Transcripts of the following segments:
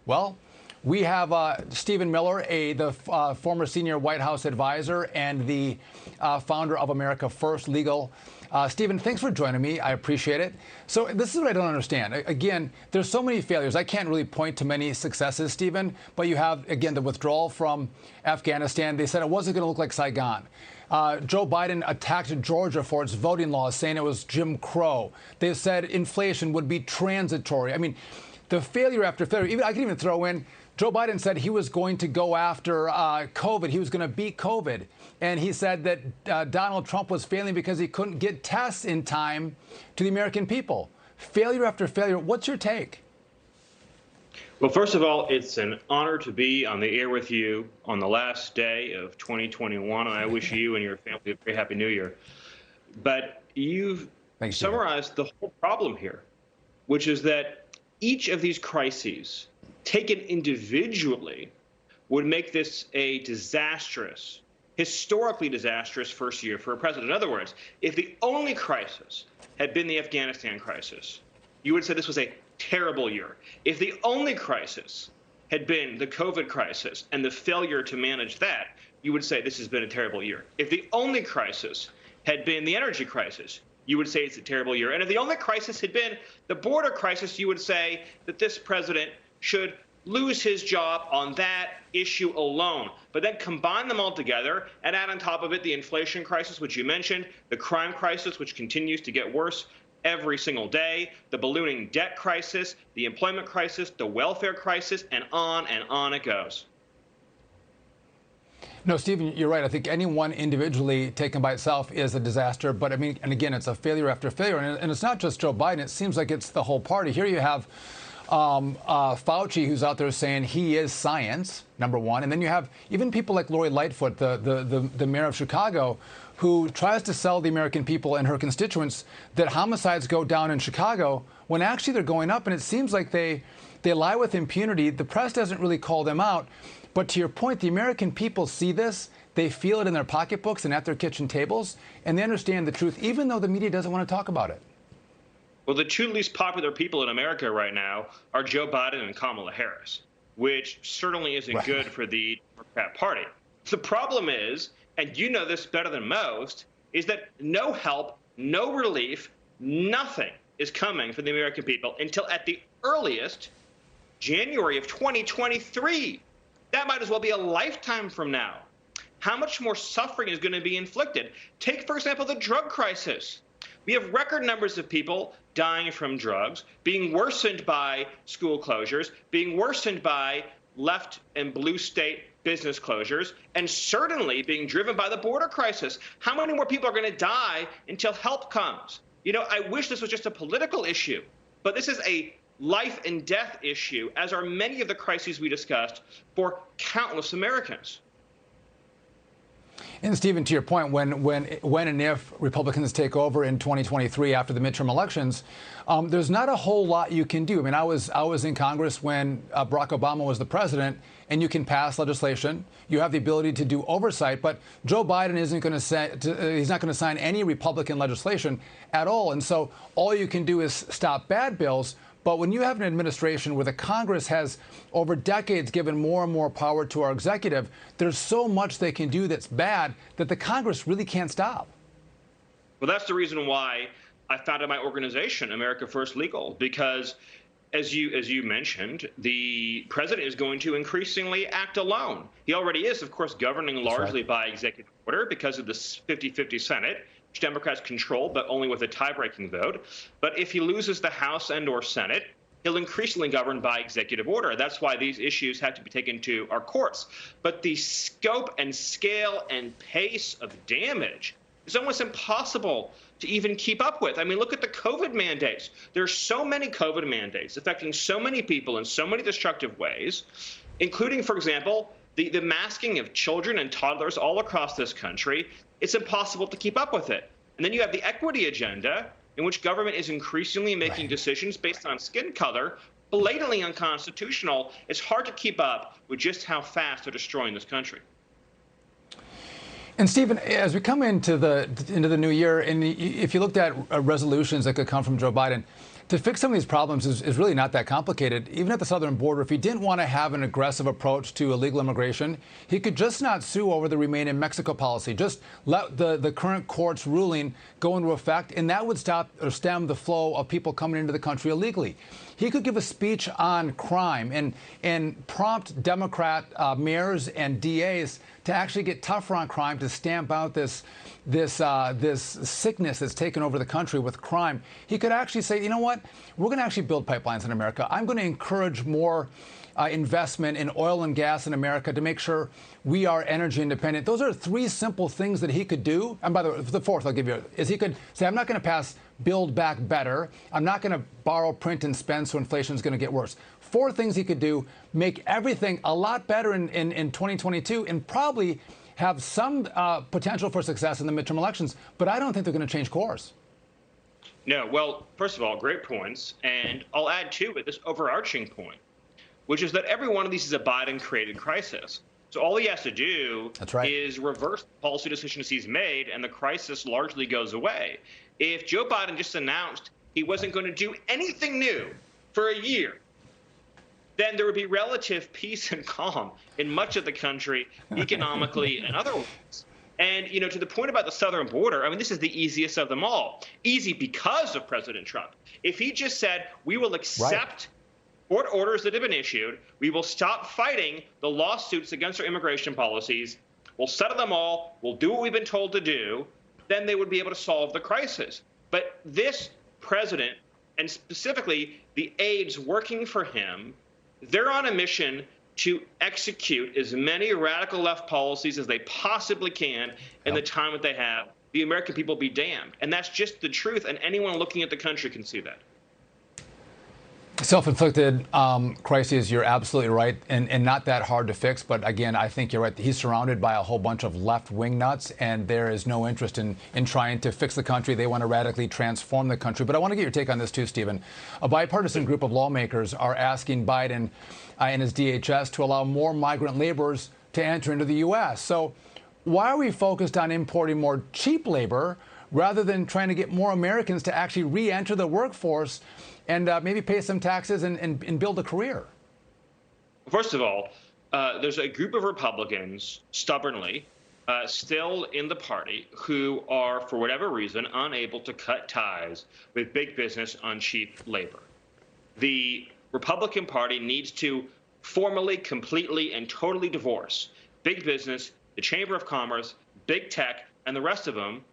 Well, we have Stephen Miller, the former senior White House advisor and the founder of America First Legal. Stephen, thanks for joining me. I appreciate it. So this is what I don't understand. Again, there's so many failures. I can't really point to many successes, Stephen, but you have, again, the withdrawal from Afghanistan. They said it wasn't going to look like Saigon. Joe Biden attacked Georgia for its voting laws, saying it was Jim Crow. They said inflation would be transitory. I mean, the failure after failure. I can even throw in, Joe Biden said he was going to go after COVID. He was going to beat COVID. And he said that Donald Trump was failing because he couldn't get tests in time to the American people. Failure after failure. What's your take? Well, first of all, it's an honor to be on the air with you on the last day of 2021. And I wish you and your family a very happy new year. But you've summarized the whole problem here, which is that each of these crises, taken individually, would make this a disastrous, historically disastrous first year for a president. In other words, if the only crisis had been the Afghanistan crisis, you would say this was a terrible year. If the only crisis had been the COVID crisis and the failure to manage that, you would say this has been a terrible year. If the only crisis had been the energy crisis, you would say it's a terrible year. And if the only crisis had been the border crisis, you would say that this president should lose his job on that issue alone. But then combine them all together and add on top of it the inflation crisis, which you mentioned, the crime crisis, which continues to get worse every single day, the ballooning debt crisis, the employment crisis, the welfare crisis, and on it goes. No, Stephen, you're right. I think any one individually taken by itself is a disaster. But I mean, and again, it's a failure after failure. And it's not just Joe Biden. It seems like it's the whole party. Here you have Fauci, who's out there saying he is science, number one. And then you have even people like Lori Lightfoot, the mayor of Chicago, who tries to sell the American people and her constituents that homicides go down in Chicago when actually they're going up. And it seems like they lie with impunity. The press doesn't really call them out. But to your point, the American people see this. They feel it in their pocketbooks and at their kitchen tables. And they understand the truth, even though the media doesn't want to talk about it. Well, the two least popular people in America right now are Joe Biden and Kamala Harris, which certainly isn't good for the Democrat Party. The problem is, and you know this better than most, is that no help, no relief, nothing is coming for the American people until at the earliest, January of 2023. That might as well be a lifetime from now. How much more suffering is going to be inflicted? Take, for example, the drug crisis. We have record numbers of people dying from drugs, being worsened by school closures, being worsened by left and blue state business closures, and certainly being driven by the border crisis. How many more people are going to die until help comes? You know, I wish this was just a political issue, but this is a life and death issue, as are many of the crises we discussed, for countless Americans. And Stephen, to your point, when and if Republicans take over in 2023 after the midterm elections, there's not a whole lot you can do. I mean, I was in Congress when Barack Obama was the president, and you can pass legislation. You have the ability to do oversight, but Joe Biden isn't going to say he's not going to sign any Republican legislation at all. And so all you can do is stop bad bills. But when you have an administration where the Congress has over decades given more and more power to our executive, there's so much they can do that's bad that the Congress really can't stop. Well, that's the reason why I founded my organization, America First Legal, because as you mentioned, the president is going to increasingly act alone. He already is, of course, governing largely by executive order because of the 50-50 Senate, which Democrats control, but only with a tie-breaking vote. But if he loses the House and or Senate, he'll increasingly govern by executive order. That's why these issues have to be taken to our courts. But the scope and scale and pace of damage is almost impossible to even keep up with. I mean, look at the COVID mandates. There are so many COVID mandates affecting so many people in so many destructive ways, including, for example, the masking of children and toddlers all across this country. It's impossible to keep up with it. And then you have the equity agenda, in which government is increasingly making decisions based on skin color, blatantly unconstitutional. It's hard to keep up with just how fast they're destroying this country. And Stephen, as we come into the new year, and if you looked at resolutions that could come from Joe Biden, To fix some of these problems is really not that complicated. Even at the southern border, if he didn't want to have an aggressive approach to illegal immigration, he could just not sue over the Remain in Mexico policy. Just let the current court's ruling go into effect, and that would stop or stem the flow of people coming into the country illegally. He could give a speech on crime and prompt Democrat mayors and DAs to actually get tougher on crime, to stamp out this sickness that's taken over the country with crime. He could actually say, you know what, we're going to actually build pipelines in America. I'm going to encourage more investment in oil and gas in America to make sure we are energy independent. Those are three simple things that he could do. And by the way, the fourth I'll give you is he could say, I'm not going to pass Build Back Better. I'm not going to borrow, print, and spend so inflation is going to get worse. Four things he could do, make everything a lot better in 2022, and probably have some potential for success in the midterm elections. But I don't think they're going to change course. No, well, first of all, great points. And I'll add to it this overarching point, which is that every one of these is a Biden-created crisis. So all he has to do is reverse the policy decisions he's made, and the crisis largely goes away. If Joe Biden just announced he wasn't going to do anything new for a year, then there would be relative peace and calm in much of the country, economically and otherwise. And, you know, to the point about the southern border, I mean, this is the easiest of them all. Easy because of President Trump. If he just said, we will accept court orders that have been issued, we will stop fighting the lawsuits against our immigration policies, we'll settle them all, we'll do what we've been told to do, then they would be able to solve the crisis. But this president, and specifically the aides working for him, they're on a mission to execute as many radical left policies as they possibly can in the time that they have. The American people be damned. And that's just the truth, and anyone looking at the country can see that. Self-inflicted crises, you're absolutely right, and not that hard to fix. But again, I think you're right. He's surrounded by a whole bunch of left-wing nuts, and there is no interest in trying to fix the country. They want to radically transform the country. But I want to get your take on this too, Stephen. A bipartisan group of lawmakers are asking Biden and his DHS to allow more migrant laborers to enter into the U.S. So why are we focused on importing more cheap labor rather than trying to get more Americans to actually re-enter the workforce and maybe pay some taxes and build a career? First of all, there's a group of Republicans, stubbornly, still in the party, who are, for whatever reason, unable to cut ties with big business on cheap labor. The Republican Party needs to formally, completely, and totally divorce big business, the Chamber of Commerce, big tech, and the rest of them,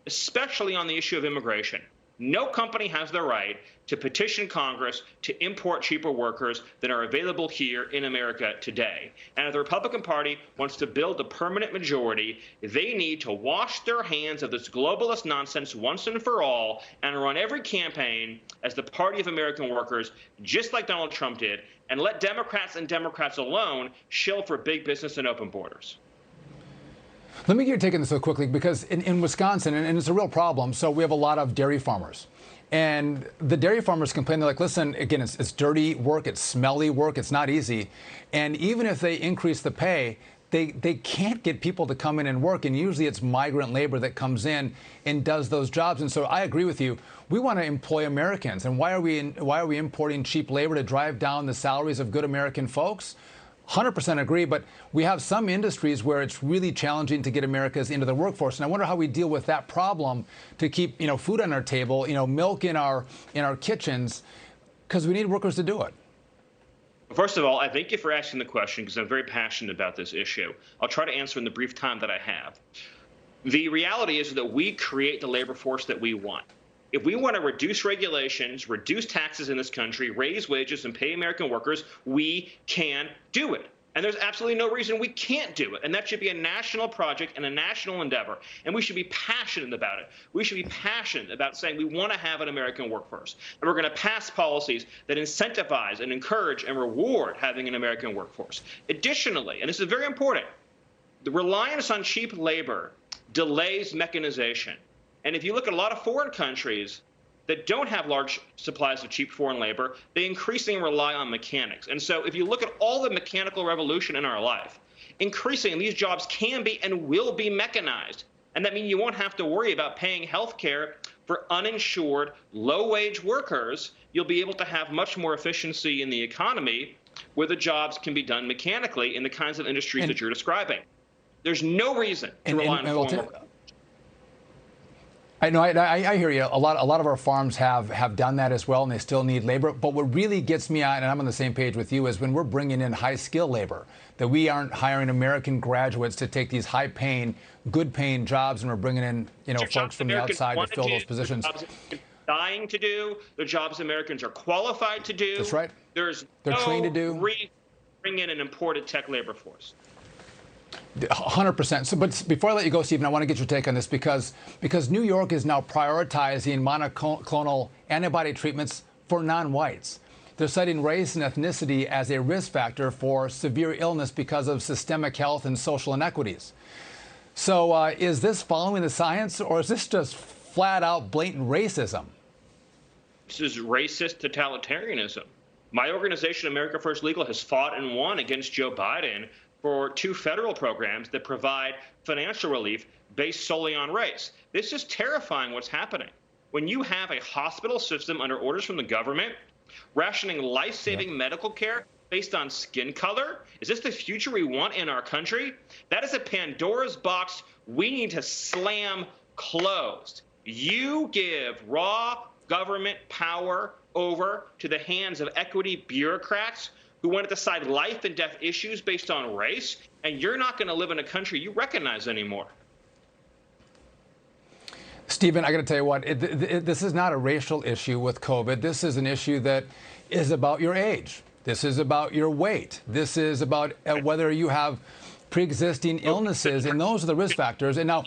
especially on the issue of immigration. No company has the right to petition Congress to import cheaper workers than are available here in America today. And if the Republican Party wants to build a permanent majority, they need to wash their hands of this globalist nonsense once and for all and run every campaign as the party of American workers, just like Donald Trump did, and let Democrats and Democrats alone shill for big business and open borders. Let me get your take on this so quickly, because in Wisconsin, and it's a real problem, so we have a lot of dairy farmers. And the dairy farmers complain, they're like, listen, again, it's dirty work, it's smelly work, it's not easy. And even if they increase the pay, they can't get people to come in and work. And usually it's migrant labor that comes in and does those jobs. And so I agree with you. We want to employ Americans. And why are we importing cheap labor to drive down the salaries of good American folks? 100% agree, but we have some industries where it's really challenging to get Americans into the workforce, and I wonder how we deal with that problem to keep, food on our table, milk in our kitchens, because we need workers to do it. First of all, I thank you for asking the question, because I'm very passionate about this issue. I'll try to answer in the brief time that I have. The reality is that we create the labor force that we want. If we want to reduce regulations, reduce taxes in this country, raise wages, and pay American workers, we can do it. And there's absolutely no reason we can't do it. And that should be a national project and a national endeavor. And we should be passionate about it. We should be passionate about saying we want to have an American workforce. And we're going to pass policies that incentivize and encourage and reward having an American workforce. Additionally, and this is very important, the reliance on cheap labor delays mechanization. And if you look at a lot of foreign countries that don't have large supplies of cheap foreign labor, they increasingly rely on mechanics. And so if you look at all the mechanical revolution in our life, increasingly these jobs can be and will be mechanized. And that means you won't have to worry about paying health care for uninsured, low-wage workers, you'll be able to have much more efficiency in the economy where the jobs can be done mechanically in the kinds of industries that you're describing. There's no reason to rely on foreign workers. I know. I hear you. A lot of our farms have done that as well, and they still need labor. But what really gets me on, and I'm on the same page with you, is when we're bringing in high-skilled labor, that we aren't hiring American graduates to take these high-paying, good-paying jobs, and we're bringing in, folks from the outside to fill those positions. Dying to do the jobs Americans are qualified to do. That's right. They're trained to do. Bring in an imported tech labor force. 100%. So, but before I let you go, Stephen, I want to get your take on this because New York is now prioritizing monoclonal antibody treatments for non-whites. They're citing race and ethnicity as a risk factor for severe illness because of systemic health and social inequities. So is this following the science, or is this just flat-out blatant racism? This is racist totalitarianism. My organization, America First Legal, has fought and won against Joe Biden for 2 federal programs that provide financial relief based solely on race. This is terrifying what's happening. When you have a hospital system under orders from the government rationing life-saving medical care based on skin color, is this the future we want in our country? That is a Pandora's box we need to slam closed. You give raw government power over to the hands of equity bureaucrats who want to decide life and death issues based on race, and you're not going to live in a country you recognize anymore. Stephen, I got to tell you what, this is not a racial issue with COVID. This is an issue that is about your age. This is about your weight. This is about whether you have pre-existing illnesses, and those are the risk factors. And now,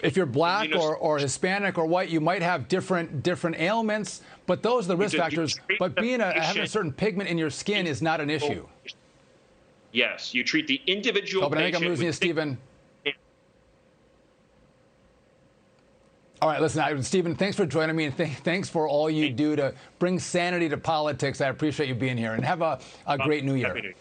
if you're black or Hispanic or white, you might have different ailments, but those are the risk factors. But having a certain pigment in your skin is not an issue. Yes, you treat the individual but I think I'm losing you, Stephen. All right, listen, Stephen, thanks for joining me, and thanks for all you do to bring sanity to politics. I appreciate you being here, and have a great New Year.